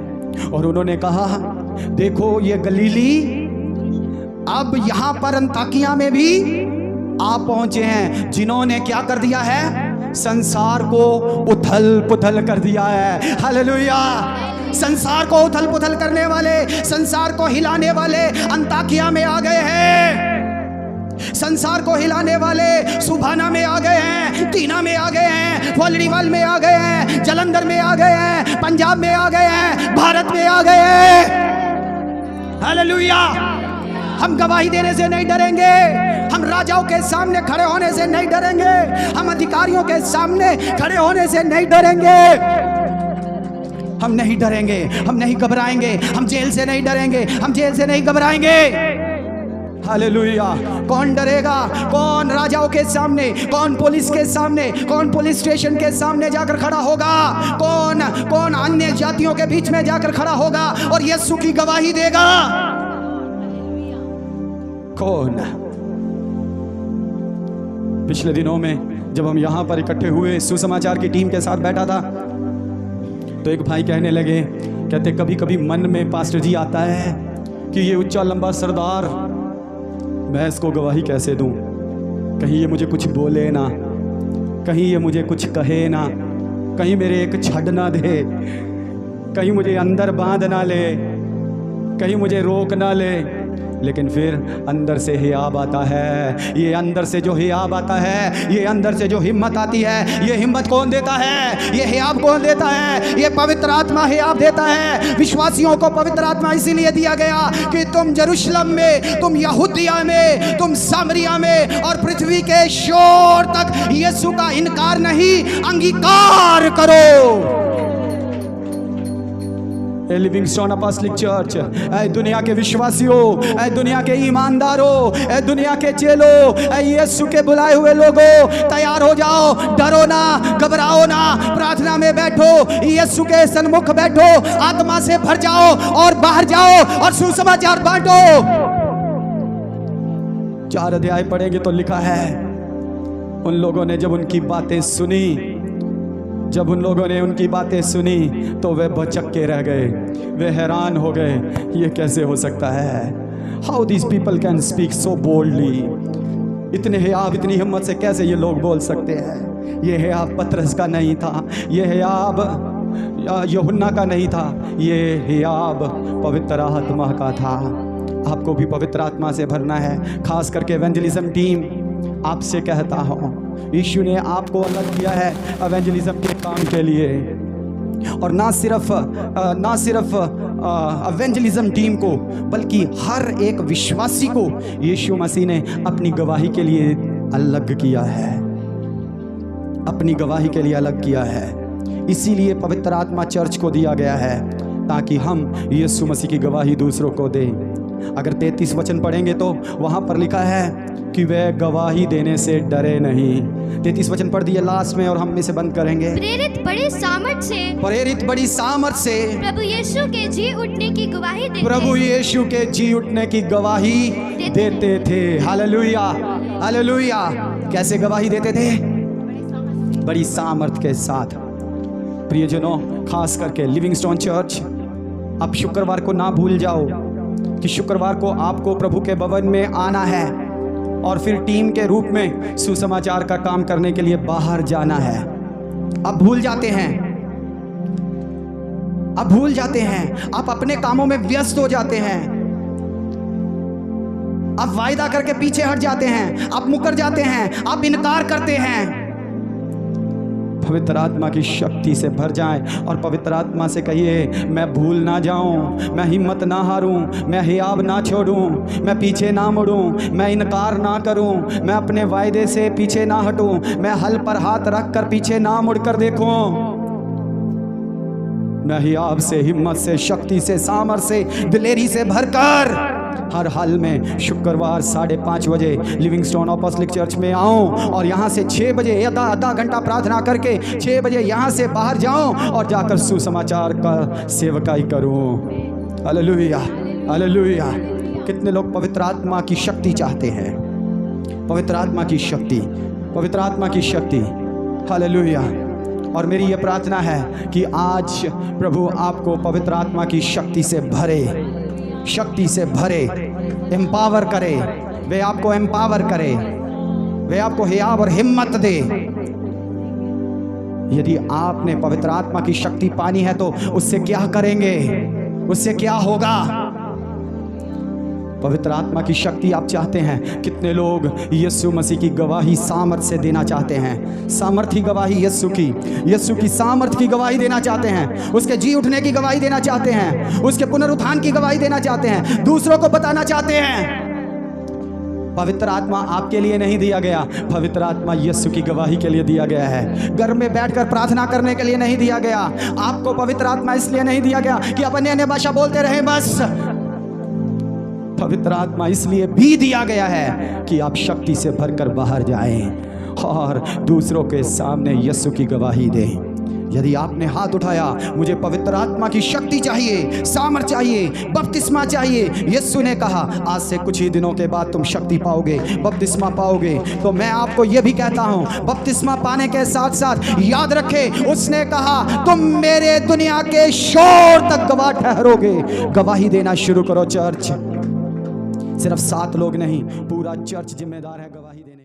और उन्होंने कहा देखो ये गलीली अब यहाँ पर अंताकिया में भी आप पहुंचे हैं, जिन्होंने क्या कर दिया है, संसार को उथल पुथल कर दिया है। हालेलुया। संसार को उथल पुथल करने वाले, संसार को हिलाने वाले अंताकिया में आ गए हैं। संसार को हिलाने वाले सुभाना में आ गए हैं, तीना में आ गए हैं, वॉलरीवाल में आ गए हैं, जलंधर में आ गए हैं, पंजाब में आ गए हैं, भारत में आ गए हैं। हालेलुया। हम गवाही देने से नहीं डरेंगे, हम राजाओं के सामने खड़े होने से नहीं डरेंगे, हम अधिकारियों के सामने खड़े होने से नहीं डरेंगे, हम नहीं डरेंगे, हम नहीं घबराएंगे, हम जेल से नहीं डरेंगे, हम जेल से नहीं घबराएंगे। हालेलुया। कौन डरेगा? कौन राजाओं के सामने, कौन पुलिस के सामने, कौन पुलिस स्टेशन के सामने जाकर खड़ा होगा? कौन अन्य जातियों के बीच में जाकर खड़ा होगा और यीशु की गवाही देगा? कौन? पिछले दिनों में जब हम यहां पर इकट्ठे हुए, सुसमाचार की टीम के साथ बैठा था, तो एक भाई कहने लगे, कहते कभी कभी मन में पास्टर जी आता है कि ये ऊंचा लंबा सरदार, मैं इसको गवाही कैसे दूं? कहीं ये मुझे कुछ बोले ना, कहीं ये मुझे कुछ कहे ना, कहीं मेरे एक छड़ ना दे, कहीं मुझे अंदर बांध ना ले, कहीं मुझे रोक ना ले। लेकिन फिर अंदर से हियाब आता है। ये अंदर से जो हियाब आता है, ये अंदर से जो हिम्मत आती है, ये हिम्मत कौन देता है? ये हियाब कौन देता है? ये पवित्र आत्मा हियाब देता है। विश्वासियों को पवित्र आत्मा इसीलिए दिया गया कि तुम यरूशलेम में, तुम यहूदिया में, तुम सामरिया में और पृथ्वी के छोर तक यीशु का इनकार नहीं, अंगीकार करो। लिविंगस्टोन अपोस्टलिक चर्च, ऐ दुनिया के विश्वासियों, ऐ दुनिया के ईमानदारों, ऐ दुनिया के चेलों, ऐ यीशु के बुलाए हुए लोगों, तैयार हो जाओ। डरो ना, घबराओ ना, प्रार्थना में बैठो, यीशु के सन्मुख बैठो, आत्मा से भर जाओ और बाहर जाओ और सुसमाचार बांटो। 4 अध्याय पढ़ेंगे तो लिखा है, उन लोगों ने जब उनकी बातें सुनी, जब उन लोगों ने उनकी बातें सुनी तो वे भचक के रह गए, वे हैरान हो गए, ये कैसे हो सकता है? How this people can speak so boldly? इतने हियाब, इतनी हिम्मत से कैसे ये लोग बोल सकते हैं? ये हियाब पतरस का नहीं था, ये हियाब यूहन्ना का नहीं था, ये हियाब पवित्र आत्मा का था। आपको भी पवित्र आत्मा से भरना है। खास करके एवेंजलिज्म टीम, आपसे कहता हूँ, यीशु ने आपको अलग किया है एवेंजलिज्म के काम के लिए। और ना सिर्फ एवेंजलिज्म टीम को, बल्कि हर एक विश्वासी को यीशु मसीह ने अपनी गवाही के लिए अलग किया है, अपनी गवाही के लिए अलग किया है। इसीलिए पवित्र आत्मा चर्च को दिया गया है, ताकि हम यीशु मसीह की गवाही दूसरों को दें। अगर 33 वचन पढ़ेंगे तो वहाँ पर लिखा है कि वे गवाही देने से डरे नहीं। 33 वचन पढ़ दिए लास्ट में और हम इसे बंद करेंगे। प्रेरित बड़ी सामर्थ से प्रभु यीशु के जी उठने की गवाही देते, प्रभु यीशु के जी उठने की गवाही देते थे। Hallelujah, hallelujah. कैसे गवाही देते थे? बड़ी सामर्थ के साथ। प्रियजनों, खास करके लिविंगस्टोन चर्च, अब शुक्रवार को ना भूल जाओ कि शुक्रवार को आपको प्रभु के भवन में आना है और फिर टीम के रूप में सुसमाचार का काम करने के लिए बाहर जाना है। अब भूल जाते हैं, आप अपने कामों में व्यस्त हो जाते हैं, आप वायदा करके पीछे हट जाते हैं, आप मुकर जाते हैं, आप इनकार करते हैं। पवित्र आत्मा की शक्ति से भर जाएं और पवित्र आत्मा से कहिए, मैं भूल ना जाऊं, मैं हिम्मत ना हारूं, मैं हियाब ना छोड़ूं, मैं पीछे ना मुड़ूं, मैं इनकार ना करूं, मैं अपने वायदे से पीछे ना हटूं, मैं हल पर हाथ रख कर पीछे ना मुड़कर देखूं। मैं हियाब से, हिम्मत से, शक्ति से, सामर्थ से, दिलेरी से भरकर हर हाल में शुक्रवार 5:30 बजे लिविंगस्टोन अपोस्टलिक चर्च में आऊं और यहाँ से 6 बजे आधा घंटा प्रार्थना करके 6 बजे यहाँ से बाहर जाऊं और जाकर सुसमाचार का सेवकाई करूं। Hallelujah, hallelujah. कितने लोग पवित्र आत्मा की शक्ति चाहते हैं? पवित्र आत्मा की शक्ति, पवित्र आत्मा की शक्ति। हालेलुया। और मेरी ये प्रार्थना है कि आज प्रभु आपको पवित्र आत्मा की शक्ति से भरे, शक्ति से भरे, एम्पावर करे, वे आपको एम्पावर करे, वे आपको हियाब और हिम्मत दे। यदि आपने पवित्र आत्मा की शक्ति पानी है तो उससे क्या करेंगे? उससे क्या होगा? पवित्र आत्मा की शक्ति आप चाहते हैं? कितने लोग यीशु मसीह की गवाही सामर्थ से देना चाहते हैं? सामर्थी गवाही यीशु की सामर्थ की गवाही देना चाहते हैं, उसके जी उठने की गवाही देना चाहते हैं, उसके पुनरुत्थान की गवाही देना चाहते हैं, दूसरों को बताना चाहते हैं। पवित्र आत्मा आपके लिए नहीं दिया गया, पवित्र आत्मा यीशु की गवाही के लिए दिया गया है। घर में बैठकर प्रार्थना करने के लिए नहीं दिया गया। आपको पवित्र आत्मा इसलिए नहीं दिया गया कि आप अन्य भाषा बोलते रहे बस। पवित्र आत्मा इसलिए भी दिया गया है कि आप शक्ति से भरकर बाहर जाएं और दूसरों के सामने यीशु की गवाही दें। यदि आपने हाथ उठाया, मुझे पवित्र आत्मा की शक्ति चाहिए, सामर्थ चाहिए, बपतिस्मा चाहिए, यीशु ने कहा आज से कुछ ही दिनों के बाद तुम शक्ति पाओगे, बपतिस्मा पाओगे। तो मैं आपको यह भी कहता हूं, बपतिस्मा पाने के साथ साथ याद रखें, उसने कहा तुम मेरे दुनिया के शोर तक गवाह ठहरोगे। गवाही देना शुरू करो चर्च। सिर्फ 7 लोग नहीं, पूरा चर्च जिम्मेदार है गवाही देने।